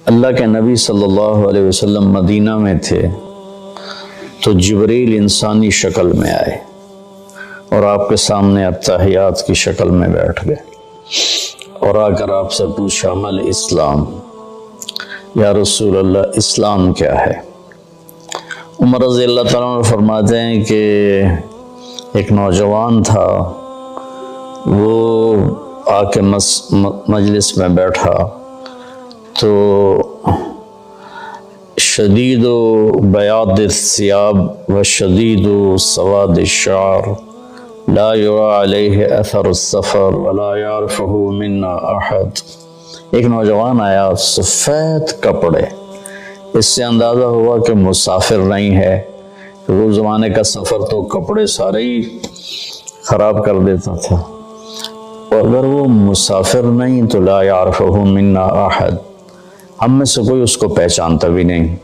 اللہ کے نبی صلی اللہ علیہ وسلم مدینہ میں تھے تو جبریل انسانی شکل میں آئے اور آپ کے سامنے التحیات کی شکل میں بیٹھ گئے اور آ کر آپ سے پوچھا مل اسلام، یا رسول اللہ اسلام کیا ہے؟ عمر رضی اللہ تعالیٰ عنہ فرماتے ہیں کہ ایک نوجوان تھا، وہ آ کے مجلس میں بیٹھا تو شدید بیاض الثياب و شدید سواد الشعر لا يرى علیہ اثر السفر ولا يعرفه منا احد۔ ایک نوجوان آیا سفید کپڑے، اس سے اندازہ ہوا کہ مسافر نہیں ہے، روز زمانے کا سفر تو کپڑے سارے ہی خراب کر دیتا تھا، اور اگر وہ مسافر نہیں تو لا يعرفه منا احد، ہم میں سے کوئی اس کو پہچانتا بھی نہیں۔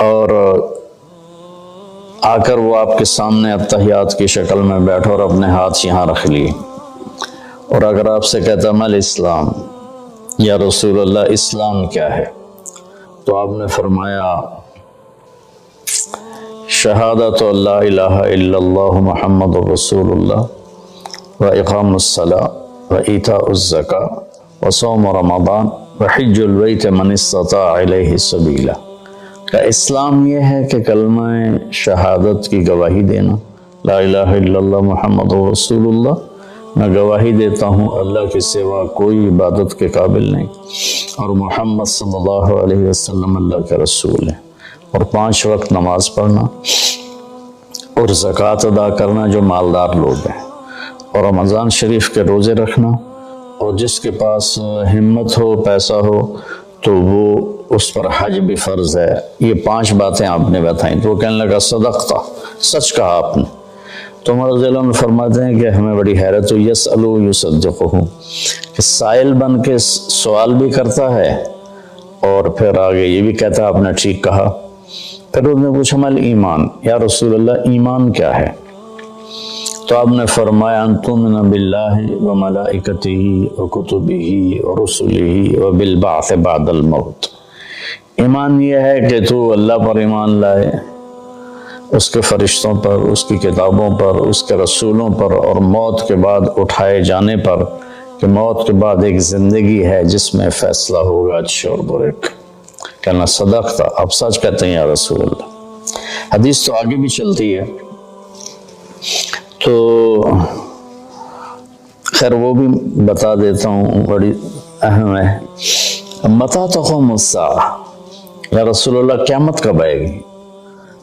اور آ کر وہ آپ کے سامنے التحیات کی شکل میں بیٹھا اور اپنے ہاتھ یہاں رکھ لیے، اور اگر آپ سے کہتا مل اسلام، یا رسول اللہ اسلام کیا ہے، تو آپ نے فرمایا شہادت لا الہ الا اللہ محمد رسول اللہ و اقام الصلاۃ و ایتاء الزکاۃ و صوم رمضان و حج البیت من استطاع الیہ سبیلا۔ کا اسلام یہ ہے کہ کلمہ شہادت کی گواہی دینا، لا الہ الا اللہ محمد رسول اللہ، میں گواہی دیتا ہوں اللہ کے سوا کوئی عبادت کے قابل نہیں، اور محمد صلی اللہ علیہ وسلم اللہ کے رسول ہے، اور 5 وقت نماز پڑھنا اور زکوٰۃ ادا کرنا جو مالدار لوگ ہیں، اور رمضان شریف کے روزے رکھنا، اور جس کے پاس ہمت ہو پیسہ ہو تو وہ اس پر حج بھی فرض ہے۔ یہ 5 باتیں آپ نے بتائیں تو وہ کہنے لگا صدقتا، سچ کہا آپ نے۔ تو عمر رضی اللہ عنہ فرماتے ہیں کہ ہمیں بڑی حیرت ہوئی، یسألو یصدقہ، کہ سائل بن کے سوال بھی کرتا ہے اور پھر آگے یہ بھی کہتا ہے آپ نے ٹھیک کہا۔ پھر اس نے پوچھا مل ایمان، یا رسول اللہ ایمان کیا ہے؟ تو آپ نے فرمایا ان تؤمن باللہ و ملائکتہ و کتبہ و رسلہ و بالبعث بعد الموت۔ ایمان یہ ہے کہ تو اللہ پر ایمان لائے، اس کے فرشتوں پر، اس کی کتابوں پر، اس کے رسولوں پر، اور موت کے بعد اٹھائے جانے پر، کہ موت کے بعد ایک زندگی ہے جس میں فیصلہ ہوگا اچھے اور برے کا۔ کہنا صدقتا، آپ سچ کہتے ہیں یا رسول اللہ۔ حدیث تو آگے بھی چلتی ہے، تو خیر وہ بھی بتا دیتا ہوں، بڑی اہم ہے۔ متی تقوم الساعہ، یا رسول اللہ قیامت کب آئے گی؟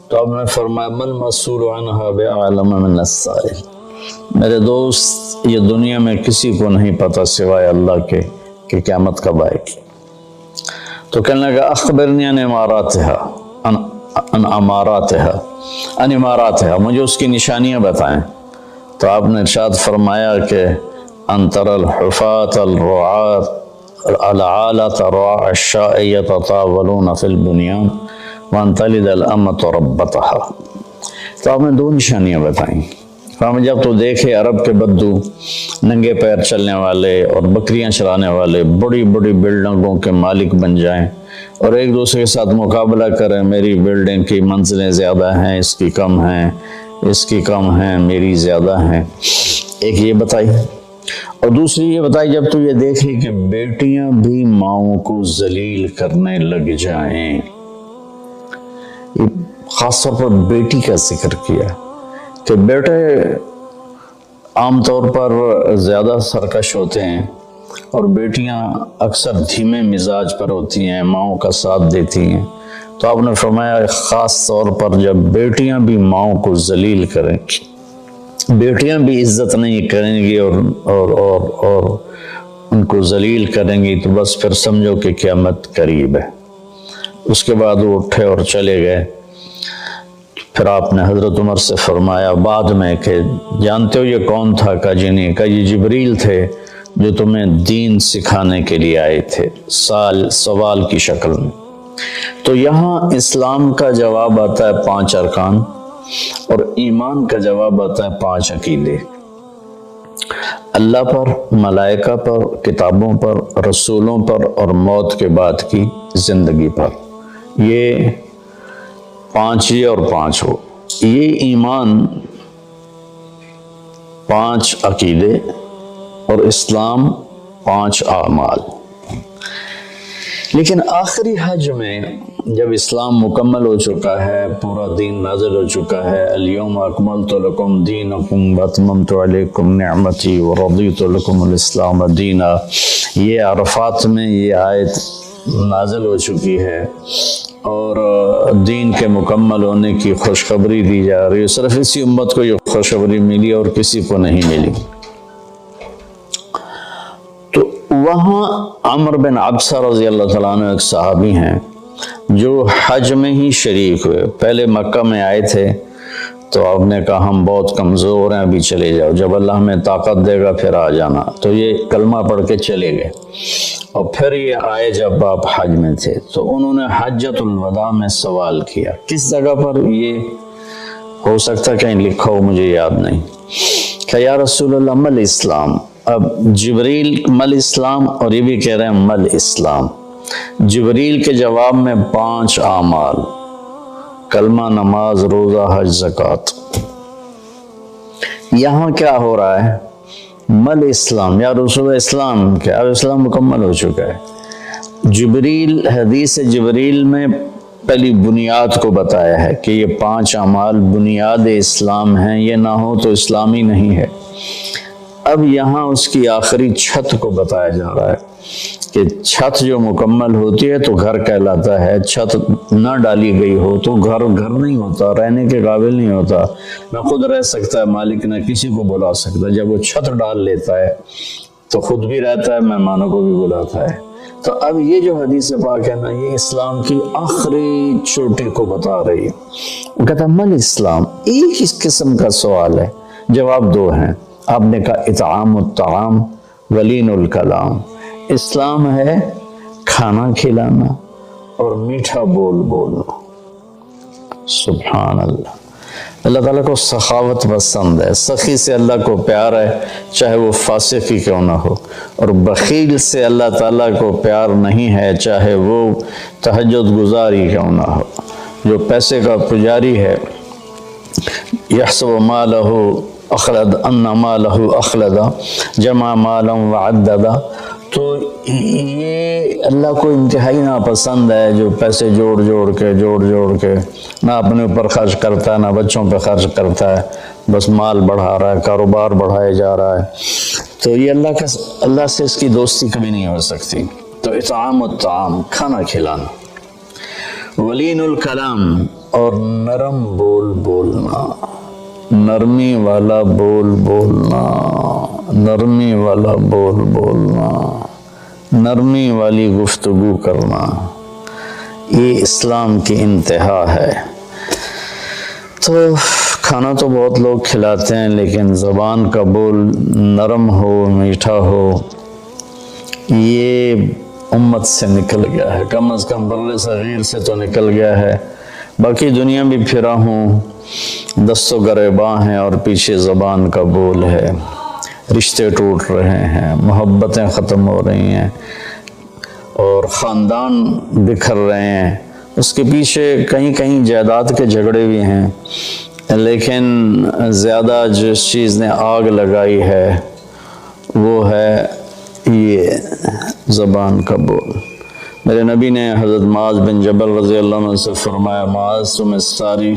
تو آپ نے فرمایا مل مسئول عنہا بعلم من السائل، میرے دوست یہ دنیا میں کسی کو نہیں پتا سوائے اللہ کے کہ قیامت کب آئے گی۔ تو کہنے لگا اخبرنی عن اماراتها، عن اماراتها، عن اماراتها، مجھے اس کی نشانیاں بتائیں۔ تو آپ نے ارشاد فرمایا کہ ان تری الحفاة الرعاة العالة رعاء الشاء يتطاولون في البنيان وان تلد الامة ربتها۔ تو آپ نے 2 نشانیاں بتائیں۔ فرمایا جب تو دیکھے عرب کے بدو ننگے پیر چلنے والے اور بکریاں چرانے والے بڑی بڑی بلڈنگوں کے مالک بن جائیں اور ایک دوسرے کے ساتھ مقابلہ کریں، میری بلڈنگ کی منزلیں زیادہ ہیں، اس کی کم ہیں، اس کی کم ہیں، میری زیادہ ہیں، ایک یہ بتائی۔ اور دوسری یہ بتائی جب تو یہ دیکھے کہ بیٹیاں بھی ماؤں کو ذلیل کرنے لگ جائیں، خاص طور پر بیٹی کا ذکر کیا کہ بیٹے عام طور پر زیادہ سرکش ہوتے ہیں اور بیٹیاں اکثر دھیمے مزاج پر ہوتی ہیں، ماؤں کا ساتھ دیتی ہیں۔ تو آپ نے فرمایا خاص طور پر جب بیٹیاں بھی ماؤں کو ذلیل کریں، بیٹیاں بھی عزت نہیں کریں گی اور ان کو ذلیل کریں گی، تو بس پھر سمجھو کہ قیامت قریب ہے۔ اس کے بعد وہ اٹھے اور چلے گئے۔ پھر آپ نے حضرت عمر سے فرمایا بعد میں کہ جانتے ہو یہ کون تھا؟ کہا جی نہیں۔ کہا یہ جبریل تھے جو تمہیں دین سکھانے کے لیے آئے تھے، سوال کی شکل میں۔ تو یہاں اسلام کا جواب آتا ہے 5 ارکان، اور ایمان کا جواب آتا ہے 5 عقیدے۔ اللہ پر، ملائکہ پر، کتابوں پر، رسولوں پر اور موت کے بعد کی زندگی پر۔ یہ 5 یہ اور 5 ہو، یہ ایمان 5 عقیدے اور اسلام 5 اعمال۔ لیکن آخری حج میں جب اسلام مکمل ہو چکا ہے، پورا دین نازل ہو چکا ہے، الیوم اکملت لکم دینکم واتممت علیکم نعمتی ورضیت لکم الاسلام دینا، یہ عرفات میں یہ آیت نازل ہو چکی ہے اور دین کے مکمل ہونے کی خوشخبری دی جا رہی ہے۔ صرف اسی امت کو یہ خوشخبری ملی اور کسی کو نہیں ملی۔ تو وہاں عمر بن عبسہ رضی اللہ تعالیٰ عنہ ایک صحابی ہیں جو حج میں ہی شریک ہوئے۔ پہلے مکہ میں آئے تھے تو آپ نے کہا ہم بہت کمزور ہیں، ابھی چلے جاؤ، جب اللہ ہمیں طاقت دے گا پھر آ جانا۔ تو یہ کلمہ پڑھ کے چلے گئے اور پھر یہ آئے جب آپ حج میں تھے تو انہوں نے حجۃ الوداع میں سوال کیا۔ کس جگہ پر یہ ہو سکتا کہیں لکھا ہو، مجھے یاد نہیں، کہ یا رسول اللہ مل اسلام۔ اب جبریل مل اسلام اور یہ بھی کہہ رہے ہیں مل اسلام۔ جبریل کے جواب میں 5 اعمال، کلمہ، نماز، روزہ، حج، زکوٰۃ۔ یہاں کیا ہو رہا ہے؟ مل اسلام، یا رسول اسلام کیا؟ اب اسلام مکمل ہو چکا ہے۔ جبریل، حدیث جبریل میں پہلی بنیاد کو بتایا ہے کہ یہ 5 اعمال بنیاد اسلام ہیں، یہ نہ ہو تو اسلامی نہیں ہے۔ اب یہاں اس کی آخری چھت کو بتایا جا رہا ہے کہ چھت جو مکمل ہوتی ہے تو گھر کہلاتا ہے، چھت نہ ڈالی گئی ہو تو گھر نہیں ہوتا، رہنے کے قابل نہیں ہوتا، نہ خود رہ سکتا ہے مالک، نہ کسی کو بلا سکتا۔ جب وہ چھت ڈال لیتا ہے تو خود بھی رہتا ہے، مہمانوں کو بھی بلاتا ہے۔ تو اب یہ جو حدیث پاک ہے نا، یہ اسلام کی آخری چوٹی کو بتا رہی ہے۔ وہ کہتا ہے مل اسلام، ایک اس قسم کا سوال ہے، جواب 2 ہیں۔ آپ نے کہا اطعام الطعام ولین الکلام، اسلام ہے کھانا کھلانا اور میٹھا بول بولنا۔ سبحان اللہ، اللہ تعالیٰ کو سخاوت پسند ہے، سخی سے اللہ کو پیار ہے، چاہے وہ فاسق ہی کیوں نہ ہو، اور بخیل سے اللہ تعالیٰ کو پیار نہیں ہے، چاہے وہ تہجد گزاری کیوں نہ ہو۔ جو پیسے کا پجاری ہے، یحسب مالہ اخلد ان مالہ اخلد جمع مالا وعدد، تو یہ اللہ کو انتہائی ناپسند ہے جو پیسے جوڑ کے نہ اپنے اوپر خرچ کرتا ہے، نہ بچوں پہ خرچ کرتا ہے، بس مال بڑھا رہا ہے، کاروبار بڑھائے جا رہا ہے۔ تو یہ اللہ سے اس کی دوستی کبھی نہیں ہو سکتی۔ تو اطعام الطعام، کھانا کھلانا، ولین الکلام، اور نرم بول بولنا، نرمی والا بول بولنا، نرمی والا بول بولنا، نرمی والی گفتگو کرنا، یہ اسلام کی انتہا ہے۔ تو کھانا تو بہت لوگ کھلاتے ہیں، لیکن زبان کا بول نرم ہو، میٹھا ہو، یہ امت سے نکل گیا ہے، کم از کم بر صغیر سے تو نکل گیا ہے۔ باقی دنیا بھی پھرا ہوں، دست و گریباں ہیں اور پیچھے زبان کا بول ہے، رشتے ٹوٹ رہے ہیں، محبتیں ختم ہو رہی ہیں اور خاندان بکھر رہے ہیں۔ اس کے پیچھے کہیں جائیداد کے جھگڑے بھی ہیں، لیکن زیادہ جس چیز نے آگ لگائی ہے وہ ہے یہ زبان کا بول۔ میرے نبی نے حضرت معاذ بن جبل رضی اللہ عنہ سے فرمایا، معاذ تمہیں ساری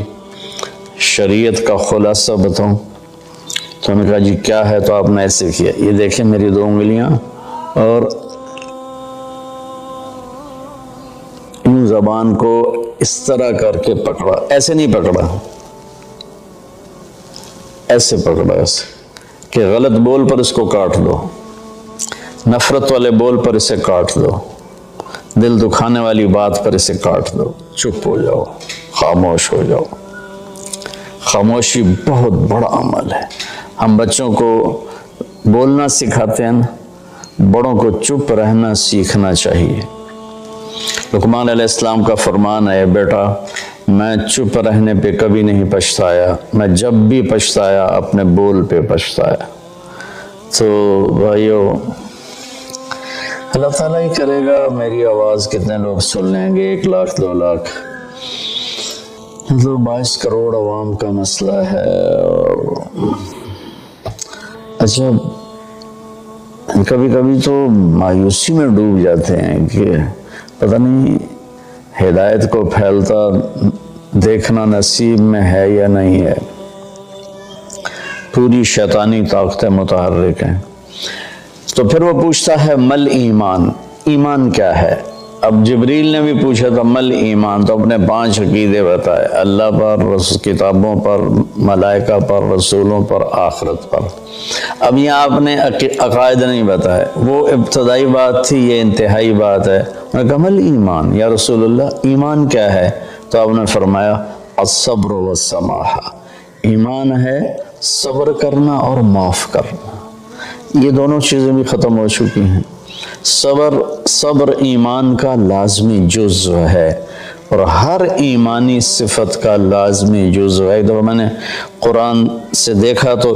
شریعت کا خلاصہ بتاؤں؟ تو انہوں نے کہا جی کیا ہے؟ تو آپ نے ایسے کیا، یہ دیکھیں میری 2 انگلیاں، اور ان زبان کو اس طرح کر کے پکڑا، ایسے نہیں پکڑا، ایسے پکڑا، ایسے کہ غلط بول پر اس کو کاٹ دو، نفرت والے بول پر اسے کاٹ دو، دل دکھانے والی بات پر اسے کاٹ دو، چپ ہو جاؤ، خاموش ہو جاؤ۔ خاموشی بہت بڑا عمل ہے۔ ہم بچوں کو بولنا سکھاتے ہیں، بڑوں کو چپ رہنا سیکھنا چاہیے۔ لقمان علیہ السلام کا فرمان ہے، بیٹا میں چپ رہنے پہ کبھی نہیں پچھتایا، میں جب بھی پچھتایا اپنے بول پہ پچھتایا۔ تو بھائیو اللہ تعالیٰ ہی کرے گا میری آواز کتنے لوگ سن لیں گے، 1 لاکھ 2 لاکھ، تو 22 کروڑ عوام کا مسئلہ ہے۔ اچھا کبھی کبھی تو مایوسی میں ڈوب جاتے ہیں کہ پتہ نہیں ہدایت کو پھیلتا دیکھنا نصیب میں ہے یا نہیں ہے، پوری شیطانی طاقتیں متحرک ہیں۔ تو پھر وہ پوچھتا ہے مل ایمان، ایمان کیا ہے؟ اب جبریل نے بھی پوچھا تھا مل ایمان، تو اپنے 5 عقیدے بتائے، اللہ پر، کتابوں پر، ملائکہ پر، رسولوں پر، آخرت پر۔ اب یہاں آپ نے عقائد نہیں بتائے، وہ ابتدائی بات تھی، یہ انتہائی بات ہے۔ انہوں نے کہا مل ایمان، یا رسول اللہ ایمان کیا ہے؟ تو آپ نے فرمایا الصبر والسماحہ، ایمان ہے صبر کرنا اور معاف کرنا۔ یہ دونوں چیزیں بھی ختم ہو چکی ہیں۔ صبر ایمان کا لازمی جزو ہے، اور ہر ایمانی صفت کا لازمی جزو ہے۔ ایک دفعہ میں نے قرآن سے دیکھا تو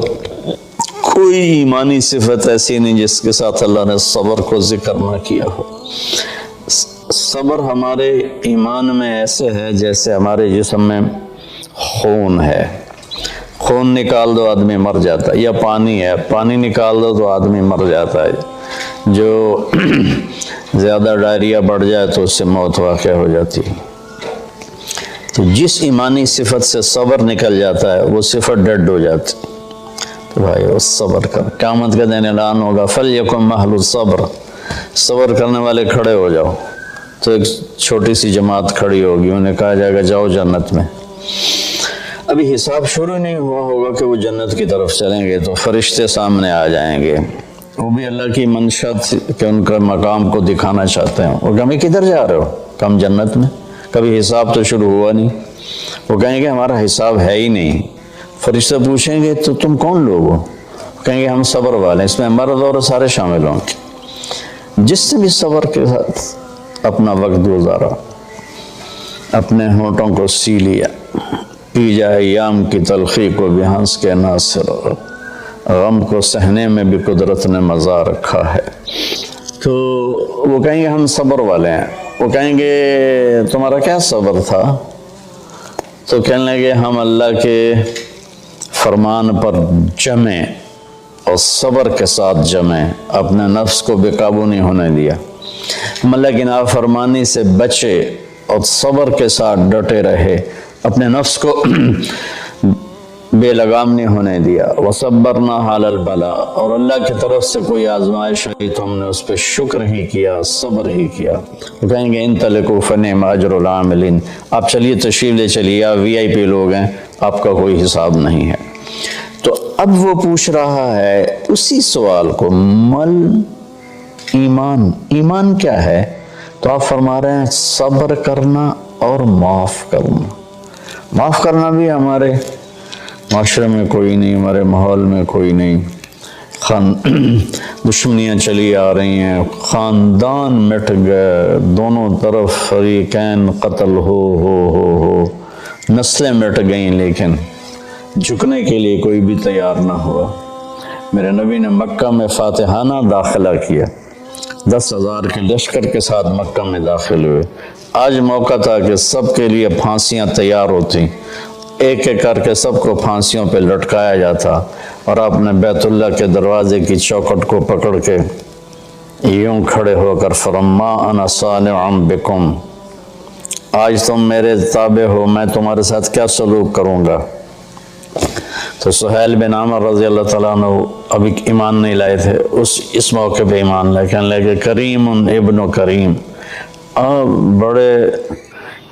کوئی ایمانی صفت ایسی نہیں جس کے ساتھ اللہ نے صبر کو ذکر نہ کیا ہو۔ صبر ہمارے ایمان میں ایسے ہے جیسے ہمارے جسم میں خون ہے، خون نکال دو آدمی مر جاتا ہے، یا پانی ہے، پانی نکال دو تو آدمی مر جاتا ہے، جو زیادہ ڈائریا بڑھ جائے تو اس سے موت واقع ہو جاتی ہے۔ تو جس ایمانی صفت سے صبر نکل جاتا ہے وہ صفت ڈیڈ ہو جاتی ہے۔ تو بھائی وہ صبر کر، قیامت کے دن اعلان ہوگا فَلْيَكُنْ مَحْلُ الصَّبْرِ، صبر کرنے والے کھڑے ہو جاؤ۔ تو ایک چھوٹی سی جماعت کھڑی ہوگی، انہیں کہا جائے گا جاؤ جنت میں۔ ابھی حساب شروع نہیں ہوا ہوگا کہ وہ جنت کی طرف چلیں گے، تو فرشتے سامنے آ جائیں گے، وہ بھی اللہ کی منشا کہ ان کا مقام کو دکھانا چاہتے ہیں۔ وہ کہیں کدھر جا رہے ہو؟ کم جنت میں، کبھی حساب تو شروع ہوا نہیں۔ وہ کہیں گے ہمارا حساب ہے ہی نہیں۔ فرشتے پوچھیں گے تو تم کون لوگ ہو؟ کہیں گے ہم صبر والے، اس میں مرد اور سارے شامل ہوں گے۔ جس نے بھی صبر کے ساتھ اپنا وقت گزارا، اپنے ہونٹوں کو سی لیا، پی جائے ایام کی تلخی کو بھی ہنس کے ناصر، غم کو سہنے میں بھی قدرت نے مزہ رکھا ہے، تو وہ کہیں گے ہم صبر والے ہیں۔ وہ کہیں گے تمہارا کیا صبر تھا؟ تو کہنے لگے ہم اللہ کے فرمان پر جمیں اور صبر کے ساتھ جمیں، اپنے نفس کو بے قابو نہیں ہونے دیا، اللہ کی نافرمانی سے بچے اور صبر کے ساتھ ڈٹے رہے، اپنے نفس کو بے لگام نہیں ہونے دیا۔ وَصَبَّرْنَا عَلَى الْبَلَاءِ، اور اللہ کی طرف سے کوئی آزمائش آئی تو ہم نے اس پہ شکر ہی کیا، صبر ہی کیا۔ وہ کہیں گے انطلقوا فَنِعْمَ أَجْرُ الْعَامِلِينَ، آپ چلیے تشریف لے چلیے، آپ VIP لوگ ہیں، آپ کا کوئی حساب نہیں ہے۔ تو اب وہ پوچھ رہا ہے اسی سوال کو مل ایمان، ایمان کیا ہے؟ تو آپ فرما رہے ہیں صبر کرنا اور معاف کرنا۔ معاف کرنا بھی ہمارے معاشرے میں کوئی نہیں، ہمارے ماحول میں کوئی نہیں، دشمنیاں چلی آ رہی ہیں، خاندان مٹ گئے، دونوں طرف فریقین قتل ہو، نسلیں مٹ گئیں، لیکن جھکنے کے لیے کوئی بھی تیار نہ ہوا۔ میرے نبی نے مکہ میں فاتحانہ داخلہ کیا، 10,000 کے لشکر کے ساتھ مکہ میں داخل ہوئے۔ آج موقع تھا کہ سب کے لیے پھانسیاں تیار ہوتی، ایک ایک کر کے سب کو پھانسیوں پہ لٹکایا جاتا، اور آپ نے بیت اللہ کے دروازے کی چوکھٹ کو پکڑ کے یوں کھڑے ہو کر فرما انا صانع بکم، آج تم میرے تابع ہو، میں تمہارے ساتھ کیا سلوک کروں گا۔ تو سہیل بن عامر رضی اللہ تعالیٰ عنہ ابھی ایمان نہیں لائے تھے، اس موقع پہ ایمان لائے، کہنے لگے کریم ابن کریم، آپ بڑے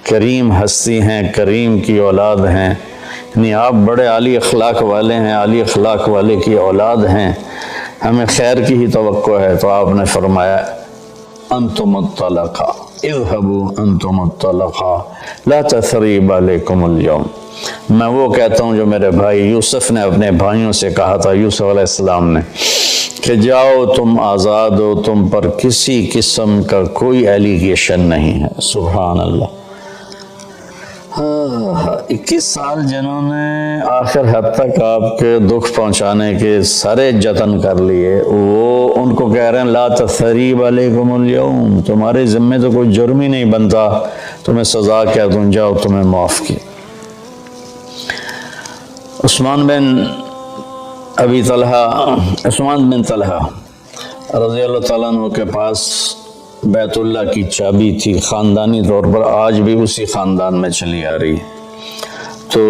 کریم ہستی ہیں، کریم کی اولاد ہیں، یعنی آپ بڑے عالی اخلاق والے ہیں، عالی اخلاق والے کی اولاد ہیں، ہمیں خیر کی ہی توقع ہے۔ تو آپ نے فرمایا انتم الطلقاء اذهبوا انتم الطلقاء لا تثریب علیکم اليوم، میں وہ کہتا ہوں جو میرے بھائی یوسف نے اپنے بھائیوں سے کہا تھا، یوسف علیہ السلام نے، کہ جاؤ تم آزاد ہو، تم پر کسی قسم کا کوئی ایلیگیشن نہیں ہے۔ سبحان اللہ۔ 21 سال جنہوں نے آخر حد تک آپ کے دکھ پہنچانے کے سارے جتن کر لیے، وہ ان کو کہہ رہے ہیں لا تثریب علیکم اليوم، تمہارے ذمے تو کوئی جرم ہی نہیں بنتا، تمہیں سزا کیا دوں، جاؤ تمہیں معاف کی۔ عثمان بن طلحہ رضی اللہ تعالیٰ عنہ کے پاس بیت اللہ کی چابی تھی، خاندانی طور پر آج بھی اسی خاندان میں چلی آ رہی۔ تو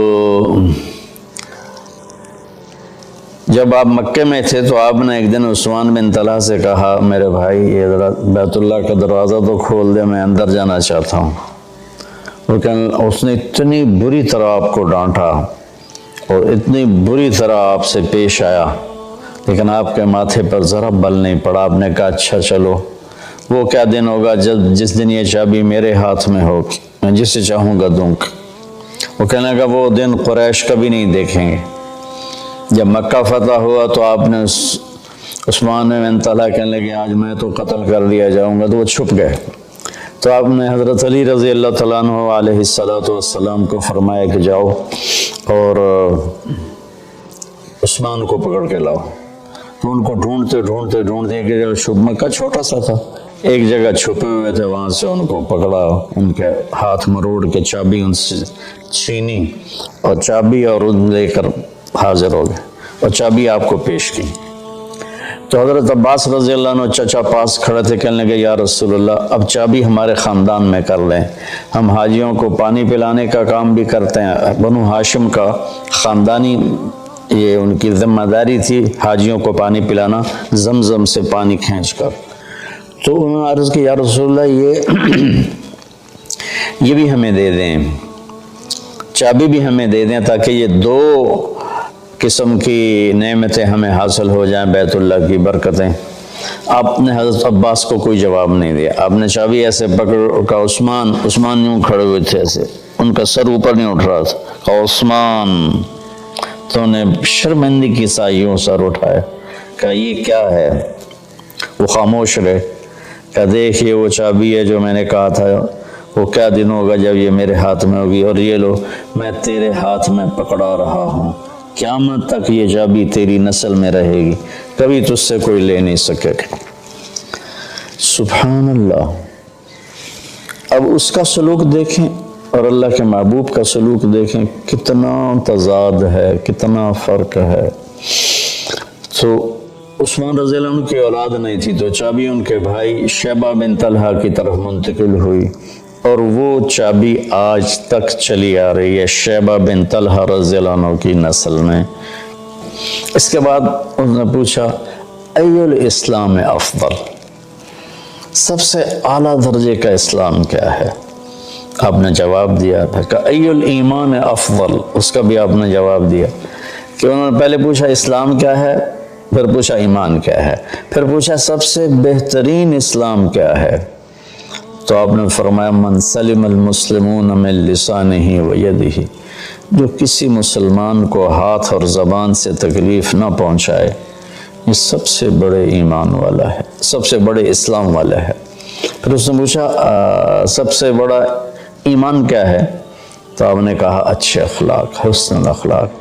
جب آپ مکے میں تھے تو آپ نے ایک دن عثمان بن طلحہ سے کہا میرے بھائی یہ ذرا بیت اللہ کا دروازہ تو کھول دے، میں اندر جانا چاہتا ہوں۔ لیکن اس نے اتنی بری طرح آپ کو ڈانٹا اور اتنی بری طرح آپ سے پیش آیا، لیکن آپ کے ماتھے پر ذرا بل نہیں پڑا۔ آپ نے کہا اچھا چلو، وہ کیا دن ہوگا جس دن یہ چابی میرے ہاتھ میں ہوگی، میں جسے چاہوں گا دوں گا۔ وہ کہنے لگا وہ دن قریش کبھی نہیں دیکھیں گے۔ جب مکہ فتح ہوا تو آپ نے عثمان بن طلحہ کہنے لگے آج میں تو قتل کر دیا جاؤں گا، تو وہ چھپ گئے۔ تو آپ نے حضرت علی رضی اللہ تعالیٰ عنہ علیہ السلام کو فرمایا کہ جاؤ اور عثمان کو پکڑ کے لاؤ۔ تو ان کو ڈھونڈتے کہ مکہ چھوٹا سا تھا، ایک جگہ چھپے ہوئے تھے، وہاں سے ان کو پکڑا، ان کے ہاتھ مروڑ کے چابی ان سے چھینی اور چابی اور ان لے کر حاضر ہو گئے اور چابی آپ کو پیش کی۔ تو حضرت عباس رضی اللہ عنہ چچا پاس کھڑے تھے، کہنے لگے یا رسول اللہ اب چابی ہمارے خاندان میں کر لیں، ہم حاجیوں کو پانی پلانے کا کام بھی کرتے ہیں، بنو ہاشم کا خاندانی یہ ان کی ذمہ داری تھی حاجیوں کو پانی پلانا، زمزم سے پانی کھینچ کر۔ تو انہوں نے عرض کی یا رسول اللہ یہ بھی ہمیں دے دیں، چابی بھی ہمیں دے دیں تاکہ یہ دو قسم کی نعمتیں ہمیں حاصل ہو جائیں، بیت اللہ کی برکتیں۔ آپ نے حضرت عباس کو کوئی جواب نہیں دیا، آپ نے چابی ایسے پکڑ کا عثمان یوں کھڑے ہوئے تھے، ایسے ان کا سر اوپر نہیں اٹھ رہا تھا، کہا عثمان، تو نے شرمندگی کی سایوں سر اٹھایا، کہا یہ کیا ہے؟ وہ خاموش رہے، کہا دیکھئے وہ چابی ہے جو میں نے کہا تھا، وہ کیا دن ہوگا جب یہ میرے ہاتھ میں ہوگی، اور یہ لو میں تیرے ہاتھ میں پکڑا رہا ہوں، قیامت تک یہ چابی تیری نسل میں رہے گی، کبھی تجھ سے کوئی لے نہیں سکے گا۔ سبحان اللہ۔ اب اس کا سلوک دیکھیں اور اللہ کے محبوب کا سلوک دیکھیں، کتنا تضاد ہے، کتنا فرق ہے۔ تو عثمان رضی اللہ عنہ کی اولاد نہیں تھی، تو چابی ان کے بھائی شیبہ بن طلحہ کی طرف منتقل ہوئی، اور وہ چابی آج تک چلی آ رہی ہے شیبہ بن طلحہ رضی اللہ عنہ کی نسل میں۔ اس کے بعد اس نے پوچھا ای الاسلام افضل، سب سے اعلیٰ درجے کا اسلام کیا ہے؟ آپ نے جواب دیا تھا کہ ای الایمان افضل، اس کا بھی آپ نے جواب دیا کہ انہوں نے پہلے پوچھا اسلام کیا ہے، پھر پوچھا ایمان کیا ہے، پھر پوچھا سب سے بہترین اسلام کیا ہے؟ تو آپ نے فرمایا من سلم المسلمون من لسانہ و یدہ، جو کسی مسلمان کو ہاتھ اور زبان سے تکلیف نہ پہنچائے، یہ سب سے بڑے ایمان والا ہے، سب سے بڑے اسلام والا ہے۔ پھر اس نے پوچھا سب سے بڑا ایمان کیا ہے؟ تو آپ نے کہا اچھے اخلاق، حسن الاخلاق۔